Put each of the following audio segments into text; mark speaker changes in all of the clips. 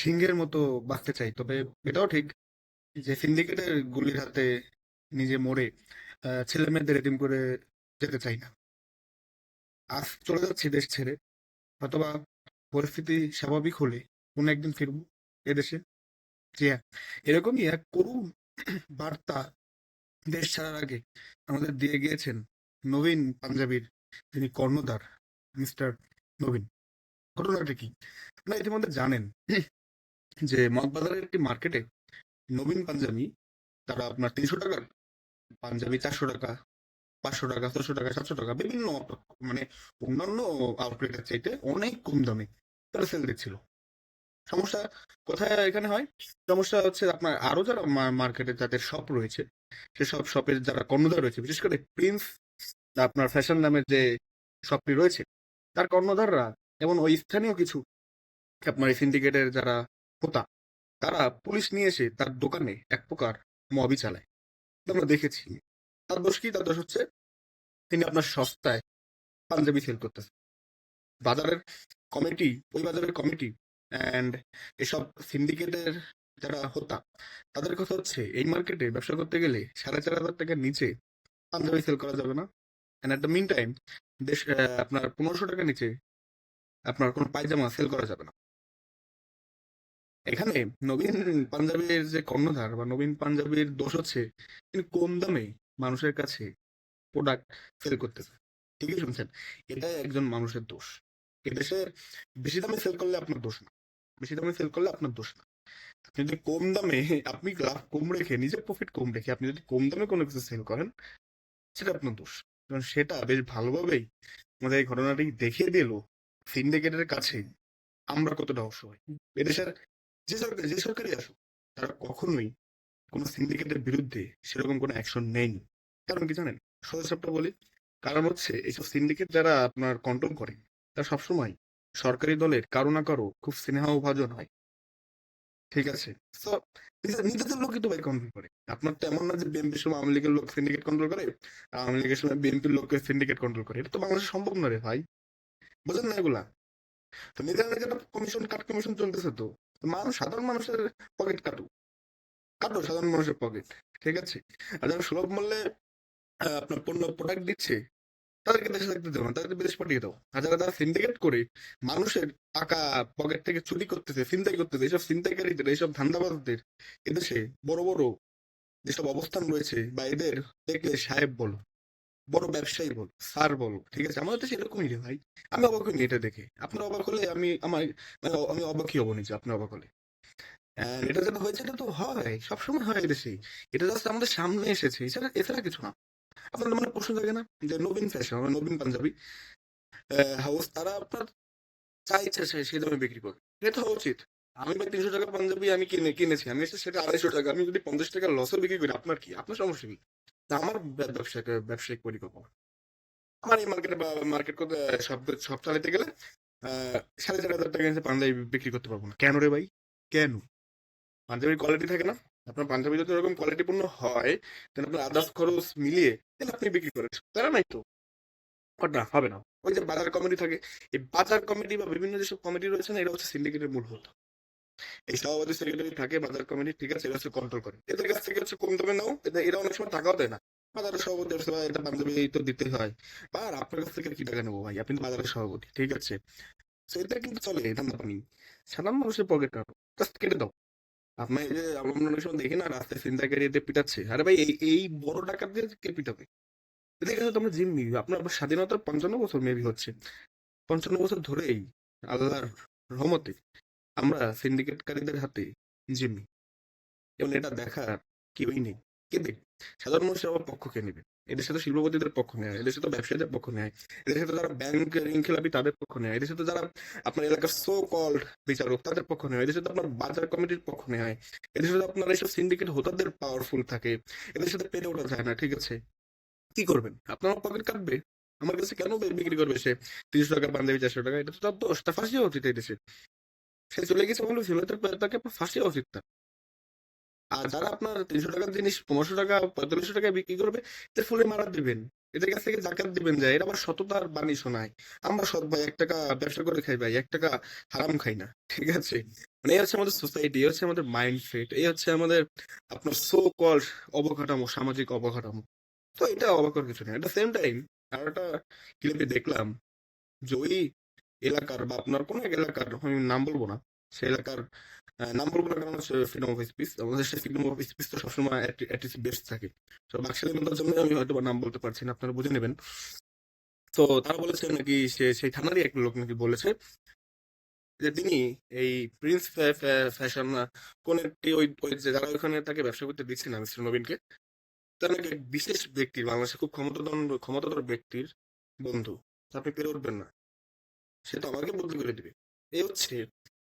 Speaker 1: সিংহের মতো বাঁচতে চাই, তবে এটাও ঠিক যে সিন্ডিকেটের গুলির হাতে নিজে মরে ছেলে মেয়েদের এতিম করে যেতে চাই না। আজ চলে যাচ্ছি দেশ ছেড়ে, অথবা পরিস্থিতি স্বাভাবিক হলে কোনো একদিন ফিরবো এদেশে। জি হ্যাঁ, এরকমই এক করুণ বার্তা দেশ ছাড়ার আগে আমাদের দিয়ে গিয়েছেন নবীন পাঞ্জাবির যিনি কর্ণধার, মিস্টার নবীন। ঘটনাটা কি আপনারা ইতিমধ্যে জানেন যে মগবাজারের একটি মার্কেটে নবীন পাঞ্জাবি, তারা আপনার 300 টাকার পাঞ্জাবি 400 টাকা, 500 টাকা, 600 টাকা, 700 টাকা, বিভিন্ন মানে অন্যান্য আউটলেটের চাইতে অনেক কম দামে তারা সেল দিচ্ছিল। সমস্যা কোথায় এখানে হয়? সমস্যা হচ্ছে আপনার আরো যারা মার্কেটে যাদের শপ রয়েছে, সেসব শপের যারা কর্ণধার রয়েছে, বিশেষ করে প্রিন্স আপনার ফ্যাশন নামের যে শপটি রয়েছে, তার কর্ণধাররা এবং ওই স্থানীয় কিছু আপনার এই সিন্ডিকেটের যারা হোতা, তারা পুলিশ নিয়ে এসে তার দোকানে এক প্রকার মবই চালায়। এটা আমরা দেখেছি। তার দোষ কি? তার দোষ হচ্ছে তিনি আপনার সস্তায় পাঞ্জাবি সেল করতেছেন। বাজারের কমিটি, ওই বাজারের কমিটি অ্যান্ড এসব সিন্ডিকেটের যারা হোতা, তাদের কথা হচ্ছে এই মার্কেটে ব্যবসা করতে গেলে 4,500 টাকার নিচে পাঞ্জাবি সেল করা যাবে না। And at the mean time দেশ আপনার 1500 টাকার নিচে আপনার কোনো পায়জামা সেল করা যাবে না। এখানে নবীন পাঞ্জাবির যে কর্ণধার বা নবীন পাঞ্জাবির দোষ হচ্ছে তিনি কম দামে মানুষের কাছে প্রোডাক্ট সেল করতেছে। ঠিকই শুনছেন, এটাই একজন মানুষের দোষ। এদেশে বেশি দামে সেল করলে আপনার দোষ না, বেশি দামে সেল করলে আপনার দোষ না। আপনি যদি কম দামে, আপনি লাভ কম রেখে, নিজের প্রফিট কম রেখে আপনি যদি কম দামে কোনো কিছু সেল করেন, সেটা আপনার দোষ। কারণ সেটা বেশ ভালোভাবেই আমাদের এই ঘটনাটি দেখিয়ে দিল সিন্ডিকেটের কাছে আমরা কতটা অসহায়। এদেশের যে সরকারই আসুক, তারা কখনোই কোনো সিন্ডিকেটের বিরুদ্ধে সেরকম কোনো অ্যাকশন নেয়নি। কারণ কি জানেন? সোজা সাপটা বলি, কারণ হচ্ছে এইসব সিন্ডিকেট যারা আপনার কন্ট্রোল করে, তারা সবসময় সরকারি দলের কারো না কারো খুব স্নেহভাজন হয়। ঠিক আছে? সো নিজেদের লোকই তো ভাই কন্ট্রোল করে। আপনার তো এমন না যে বিএনপির সময় আওয়ামী লীগের লোক সিন্ডিকেট কন্ট্রোল করে, আওয়ামী লীগের সময় বিএনপির লোককে সিন্ডিকেট কন্ট্রোল করে। এটা তো বাংলাদেশে সম্ভব না রে ভাই। বোঝেন না এগুলা? তো নিজের নিজের কমিশন কাট কমিশন চলতেছে তো। তো মানুষ, সাধারণ মানুষের পকেট কাটো, কাটো সাধারণ মানুষের পকেট। ঠিক আছে? আর যারা সুলভ মূল্যে আপনার পণ্য প্রোডাক্ট দিচ্ছে, তাদেরকে দেশে থাকতে দেবো না, তাদেরকে বিদেশ পাঠিয়ে দাও। আর যারা তারা সিন্ডিকেট করে মানুষের টাকা পকেট থেকে চুরি করতেছে, ছিনতাই করতেছে, এইসব ছিনতাইকারীদের, এইসব ধান্দাবাজদের এদেশে বড় বড় যেসব অবস্থান রয়েছে, বা এদের দেখলে সাহেব বলো, বড় ব্যবসায়ী বলো, স্যার বলো, ঠিক আছে? আমাদের দেশে এরকমই রে ভাই। আমি অবাক হইনি এটা দেখে। আপনার অবাক হলে আমি আমার মানে আমি অবাকই হবো নিজে, আপনি অবাক হলে। এটা যেটা হয়েছে, এটা তো হয়, সবসময় হয় এদেশে। এটা জাস্ট আমাদের সামনে এসেছে, এছাড়া এছাড়া কিছু না। আপনার মানে প্রশ্ন থাকে না যে নবীন ফ্যাশন, নবীন পাঞ্জাবি হাউস, তারা আপনার যা ইচ্ছা সেই দামে বিক্রি করবে। এটা তো হওয়া উচিত। আমি ভাই 300 টাকার পাঞ্জাবি আমি কিনেছি, আমি এসে সেটা 250 টাকা, আমি যদি 50 টাকা লসও বিক্রি করি, আপনার কি? আপনার সমস্যা কি? তা আমার ব্যবসায়িক পরিকল্পনা, আমার এই মার্কেটে বা মার্কেট করতে সব সব চালাতে গেলে 4,500 টাকা নিচে পাঞ্জাবি বিক্রি করতে পারবো না। কেন রে ভাই? কেন? পাঞ্জাবির কোয়ালিটি থাকে না? আপনার পাঞ্জাবি যদি এরকম কোয়ালিটিপূর্ণ হয়, তাহলে আপনার আদার্স খরচ মিলিয়ে তাহলে আপনি বিক্রি করেন। তারা নাই তো, না হবে না। ওই যে বাজার কমিটি থাকে, এই বাজার কমিটি বা বিভিন্ন যেসব কমিটি রয়েছে না, এটা হচ্ছে সিন্ডিকেটের মূল হোতা। এই সভাপতি সেক্রেটারি থাকে বাজার কমিটি, ঠিক আছে? এরা হচ্ছে কন্ট্রোল করে, এদের কাছ থেকে হচ্ছে কম দামে নাও, এরা অনেক সময় টাকাও দেয় না। বাজারের সভাপতি আসছে, ভাই এটা পাঞ্জাবি তো দিতে হয়, বা আর আপনার কাছ থেকে কি টাকা নেবো ভাই, আপনি তো বাজারের সভাপতি, ঠিক আছে? তো এটা কিন্তু চলে, ধান্দা পানি। সাধারণ মানুষের পকেট কাটো, জাস্ট কেটে দাও। আপনার এই যে আমরা অনেক সময় দেখি না রাস্তায় ছিনতাইকারী এদের পিটাচ্ছে, আরে ভাই এই এই বড় ডাকাত দিয়ে কে পিটাবে? এদের কাছে তো আমরা জিম্মি। আপনার আবার স্বাধীনতার 55 বছর মেবি হচ্ছে, 55 বছর ধরেই আল্লাহর রহমতে আমরা সিন্ডিকেটকারীদের হাতে জিম্মি। এবং এটা দেখার কেউই নেই। কে দেখবে? সাধারণ মানুষের আবার পক্ষ কে নেবে? এদেশে তো শিল্পপতিদের পক্ষ নেয়, এদেশে তো ব্যবসায়ীদের পক্ষ নেয়, এদেশে তো যারা ব্যাংক ঋণ খেলাপি তাদের পক্ষ নেয়, এদেশে তো যারা আপনার এলাকার সো কল্ড বিচারক তাদের পক্ষ নেয়, এদেশে তো আপনার বাজার কমিটির পক্ষ নেয়, এদেশে তো আপনার এইসব সিন্ডিকেট হোতাদের পাওয়ারফুল থাকে, এদের সাথে পেরে ওঠা যায় না, ঠিক আছে? কি করবেন? আপনার আমার পকেট কাটবে। আমার কাছে কেন বিক্রি করবে সে 300 টাকার পাঞ্জাবি 400 টাকা? এটা তো তার দোষ, তার ফাঁসি হওয়া উচিত এই দেশে। সে চলে গেছে বলে ফেলে, তাকে আপনার ফাঁসি হওয়া উচিত তার। আর যারা আপনার 300 টাকার জিনিস 1500 টাকা 4500 টাকায় বিক্রি করবে, এদের ফুলে মারা দিবেন, এদের কাছ থেকে জাকাত দিবেন যায়, এরা আবার সততার বাণী শোনায়। আমরা সৎ ভাই, 1 টাকা ব্যবসা করে খাই ভাই, 1 টাকা হারাম খাই না, ঠিক আছে? মানে এই হচ্ছে আমাদের সোসাইটি, এই হচ্ছে আমাদের মাইন্ডসেট, এই হচ্ছে আমাদের আপনার সো কল্ড অবকাঠামো, সামাজিক অবকাঠামো। তো এটা অবাক করার কিছু নেই। এট দ্য সেম টাইম আর একটা ক্লিপে দেখলাম যে ওই এলাকার বা আপনার কোনো এক এলাকার, আমি নাম বলবো না, সে এলাকার নাম বলবো না কারণ হচ্ছে ফ্রিডম অফ স্পিচ, আমাদের সে ফ্রিডম অফ স্পিচ তো সবসময় অ্যাটলিস্ট বেস্ট থাকে। তো বাকশালীনতার জন্য আমি হয়তো বা নাম বলতে পারছি না, আপনারা বুঝে নেবেন। তো তারা বলেছে নাকি সেই থানারই এক লোক নাকি বলেছে যে তিনি এই প্রিন্স ফ্যাশন কোন একটি ওই ওই যে যারা ওখানে তাকে ব্যবসা করতে দিচ্ছে না মিস্টার নবীনকে, তার নাকি এক বিশেষ ব্যক্তির, বাংলাদেশে খুব ক্ষমতাধর ব্যক্তির বন্ধু। তা আপনি পেরে উঠবেন না, সে তো আমাকে বদলি করে দিবে। এই হচ্ছে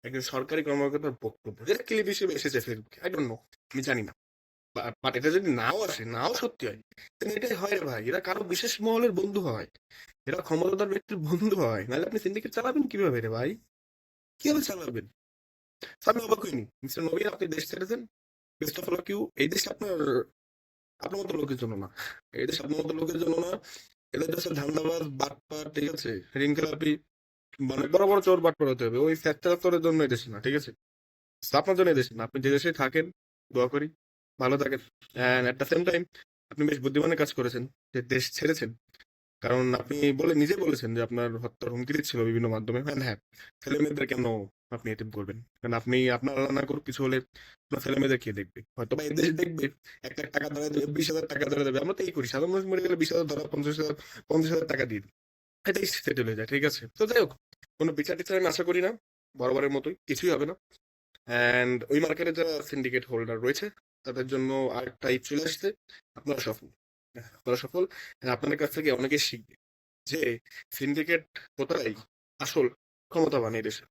Speaker 1: একজন সরকারি কর্মকর্তার বক্তব্য, যেটা ক্লিপ হিসেবে এসেছে ফেসবুকে, আই ডোন্ট নো, আমি জানি না। বাট এটা যদি নাও আসে, নাও সত্যি হয়, তাহলে এটাই হয় রে ভাই, এরা কারো বিশেষ মহলের বন্ধু হয়, এরা ক্ষমতাধর ব্যক্তির বন্ধু হয়, নাহলে আপনি সিন্ডিকেট চালাবেন কিভাবে রে ভাই? কিভাবে চালাবেন? তো আমি অবাক হইনি, মিস্টার নবীন আপনি দেশ ছেড়েছেন, বেস্ট অফ লাক ইউ। এই দেশ আপনার আপনার মতো লোকের জন্য না, এই দেশ আপনার মতো লোকের জন্য না। এদের দেশের ধান্দাবাজ বাটপার, ঠিক আছে, ঋণ খেলাপি, মানে বড় বড় চোর বাটপার হতে হবে, ওই ফ্যাক্টরের জন্য এই দেশে না, ঠিক আছে? তো আপনার জন্য এই দেশে না, আপনি যে দেশে থাকেন, দোয়া করি ভালো থাকেন। And at the same time আপনি বেশ বুদ্ধিমানের কাজ করেছেন যে দেশ ছেড়েছেন, কারণ আপনি নিজে বলেছেন যে আপনার হত্যার হুমকি দিচ্ছিল বিভিন্ন মাধ্যমে। হ্যাঁ হ্যাঁ, ছেলে মেয়েদের কেন আপনি এটিম করবেন? কারণ আপনি আপনার আল্লাহ না করুক কিছু হলে আপনার ছেলে মেয়েদের কে দেখবে? হয়তো বা এই দেশ দেখবে, 1 লাখ টাকা ধরে দেবে, 20,000 টাকা ধরে দেবে, আমরা তো এই করি, সাধারণ মানুষ মরে গেলে 20,000 ধরা, 50,000, 50,000 টাকা দিয়ে দিই, এটাই সেটেল হয়ে যায়, ঠিক আছে? তো যাই হোক, কোনো বিচার টিচার আমি আশা করি না, বরাবরের মতোই কিছুই হবে না। অ্যান্ড ওই মার্কেটে যারা সিন্ডিকেট হোল্ডার রয়েছে তাদের জন্য আরেকটা ঈদ চলে আসছে, আপনারা সফল, আপনারা সফল। And আপনাদের কাছ থেকে অনেকে শিখবে যে সিন্ডিকেট কোথায় আসল ক্ষমতা বানিয়ে দেশে।